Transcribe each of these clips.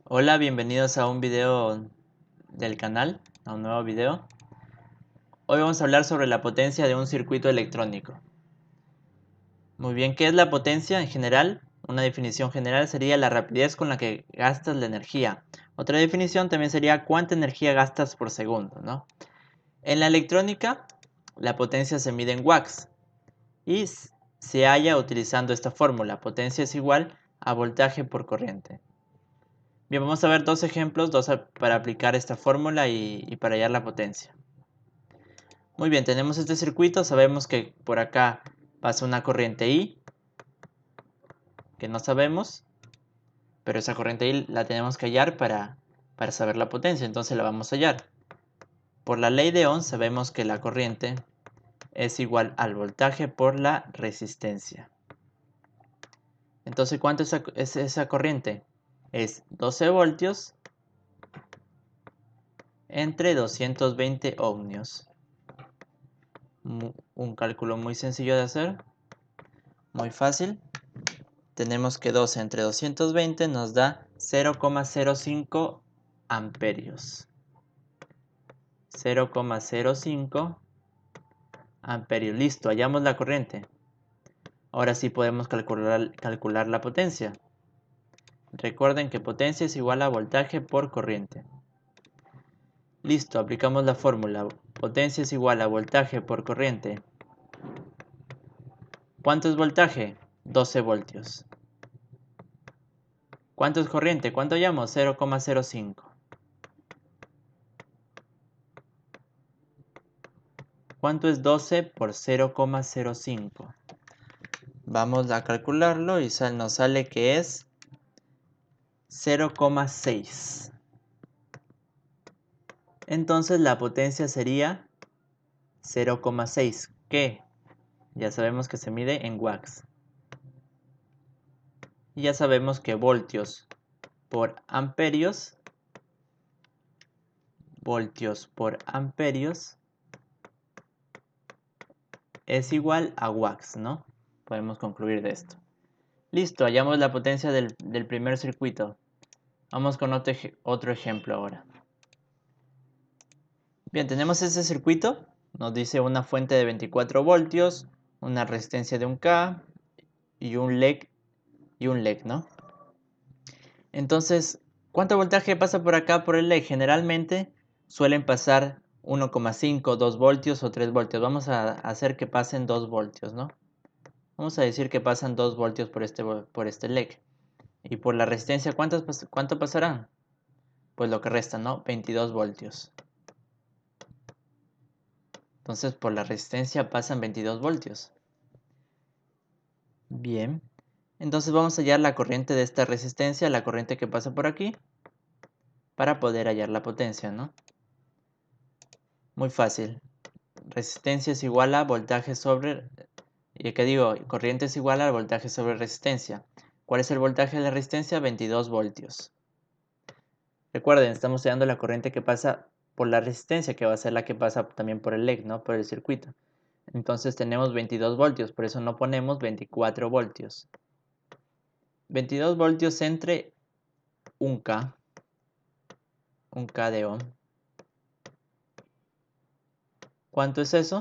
Hola, bienvenidos a un video del canal, a un nuevo video. Hoy vamos a hablar sobre la potencia de un circuito electrónico. Muy bien, ¿qué es la potencia en general? Una definición general sería la rapidez con la que gastas la energía. Otra definición también sería cuánta energía gastas por segundo, ¿no? En la electrónica, la potencia se mide en watts y se halla utilizando esta fórmula. Potencia es igual a voltaje por corriente. Bien, vamos a ver dos ejemplos, para aplicar esta fórmula y para hallar la potencia. Muy bien, tenemos este circuito, sabemos que por acá pasa una corriente I, que no sabemos, pero esa corriente I la tenemos que hallar para saber la potencia, entonces la vamos a hallar. Por la ley de Ohm sabemos que la corriente es igual al voltaje por la resistencia. Entonces, ¿cuánto es esa corriente? Es 12 voltios entre 220 ohmios. Un cálculo muy sencillo de hacer, muy fácil. Tenemos que 12 entre 220 nos da 0,05 amperios. 0,05 amperios. Listo, hallamos la corriente. Ahora sí podemos calcular la potencia. Recuerden que potencia es igual a voltaje por corriente. Listo, aplicamos la fórmula. Potencia es igual a voltaje por corriente. ¿Cuánto es voltaje? 12 voltios. ¿Cuánto es corriente? ¿Cuánto hallamos? 0,05. ¿Cuánto es 12 por 0,05? Vamos a calcularlo y nos sale que es 0,6. Entonces la potencia sería 0,6, que ya sabemos que se mide en watts. Y ya sabemos que voltios por amperios es igual a watts, ¿no? Podemos concluir de esto. Listo, hallamos la potencia del primer circuito. Vamos con otro ejemplo ahora. Bien, tenemos ese circuito. Nos dice una fuente de 24 voltios, una resistencia de 1K y un LED, ¿no? Entonces, ¿cuánto voltaje pasa por acá por el LED? Generalmente suelen pasar 1,5, 2 voltios o 3 voltios. Vamos a hacer que pasen 2 voltios, ¿no? Vamos a decir que pasan 2 voltios por este LED. Y por la resistencia, ¿cuánto pasarán? Pues lo que resta, ¿no? 22 voltios. Entonces por la resistencia pasan 22 voltios. Bien. Entonces vamos a hallar la corriente de esta resistencia, la corriente que pasa por aquí, para poder hallar la potencia, ¿no? Muy fácil. Resistencia es igual a voltaje sobre... ¿Y qué digo? Corriente es igual al voltaje sobre resistencia. ¿Cuál es el voltaje de la resistencia? 22 voltios. Recuerden, estamos hallando la corriente que pasa por la resistencia, que va a ser la que pasa también por el LED, ¿no? Por el circuito. Entonces tenemos 22 voltios, por eso no ponemos 24 voltios. 22 voltios entre 1K de ohm. ¿Cuánto es eso?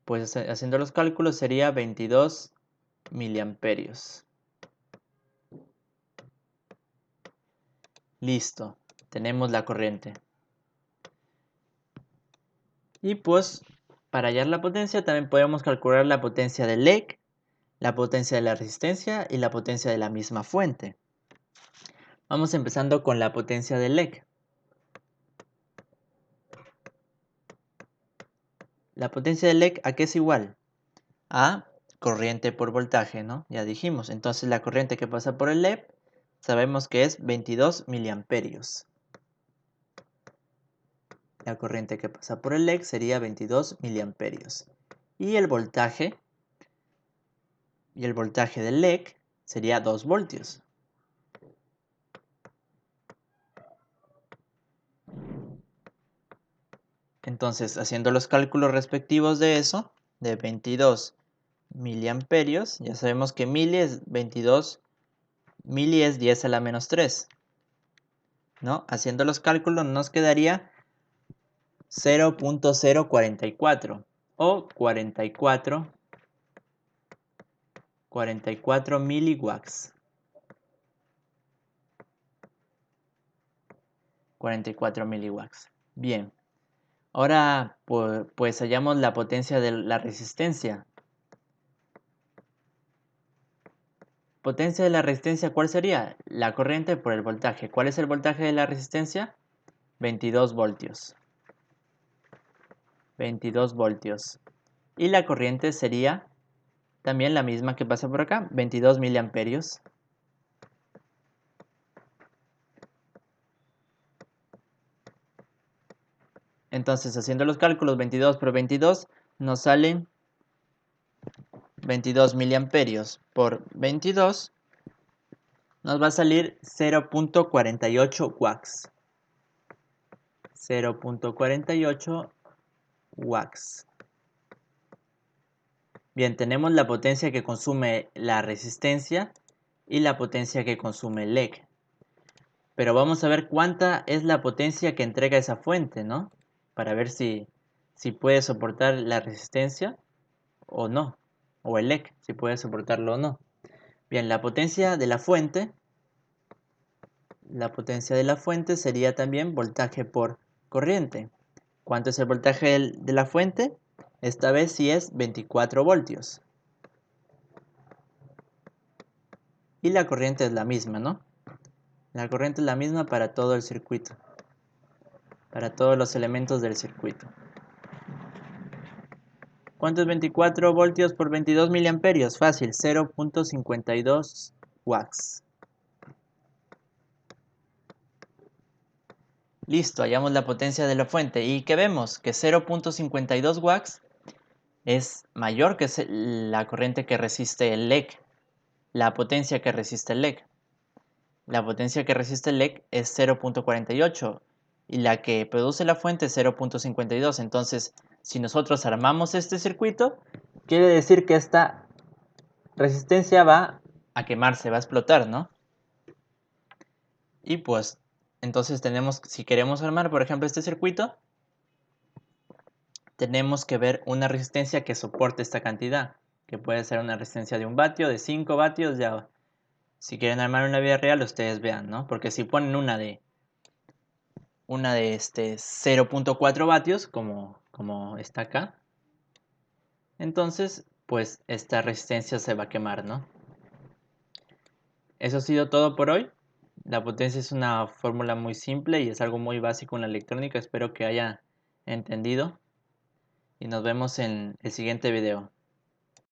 Pues haciendo los cálculos sería 22 miliamperios. Listo, tenemos la corriente. Y pues para hallar la potencia también podemos calcular la potencia del LED, la potencia de la resistencia y la potencia de la misma fuente. Vamos empezando con la potencia del LED. La potencia del LED, ¿a qué es igual? A corriente por voltaje, ¿no? Ya dijimos. Entonces la corriente que pasa por el LED sabemos que es 22 miliamperios. La corriente que pasa por el LED sería 22 miliamperios. Y el voltaje del LED sería 2 voltios. Entonces, haciendo los cálculos respectivos de eso, de 22 miliamperios, ya sabemos que mili es 22, mili es 10 a la menos 3. ¿no? Haciendo los cálculos nos quedaría 0.044 o 44 miliwatts. 44 miliwatts. Bien. Ahora pues hallamos la potencia de la resistencia. Potencia de la resistencia, ¿cuál sería? La corriente por el voltaje. ¿Cuál es el voltaje de la resistencia? 22 voltios. 22 voltios. Y la corriente sería también la misma que pasa por acá, 22 miliamperios. Entonces, haciendo los cálculos, 22 por 22 nos salen 22 miliamperios por 22 nos va a salir 0.48 watts. 0.48 watts. Bien, tenemos la potencia que consume la resistencia y la potencia que consume el LED. Pero vamos a ver cuánta es la potencia que entrega esa fuente, ¿no? Para ver si puede soportar la resistencia o no. O el LED, si puede soportarlo o no. Bien, la potencia de la fuente sería también voltaje por corriente. ¿Cuánto es el voltaje de la fuente? Esta vez sí es 24 voltios. Y la corriente es la misma, ¿no? La corriente es la misma para todo el circuito. Para todos los elementos del circuito. ¿Cuánto es 24 voltios por 22 miliamperios? Fácil, 0.52 watts. Listo, hallamos la potencia de la fuente. ¿Y qué vemos? Que 0.52 watts es mayor que la corriente que resiste el LED. La potencia que resiste el LED. La potencia que resiste el LED es 0.48 y la que produce la fuente es 0.52. Entonces, si nosotros armamos este circuito, quiere decir que esta resistencia va a quemarse, va a explotar, ¿no? Y pues, entonces tenemos, si queremos armar, por ejemplo, este circuito, tenemos que ver una resistencia que soporte esta cantidad, que puede ser una resistencia de 1 vatio, de 5 vatios, ya. Si quieren armar una vida real, ustedes vean, ¿no? Porque si ponen una de 0.4 vatios, como está acá, entonces, pues esta resistencia se va a quemar, ¿no? Eso ha sido todo por hoy. La potencia es una fórmula muy simple y es algo muy básico en la electrónica. Espero que haya entendido y nos vemos en el siguiente video.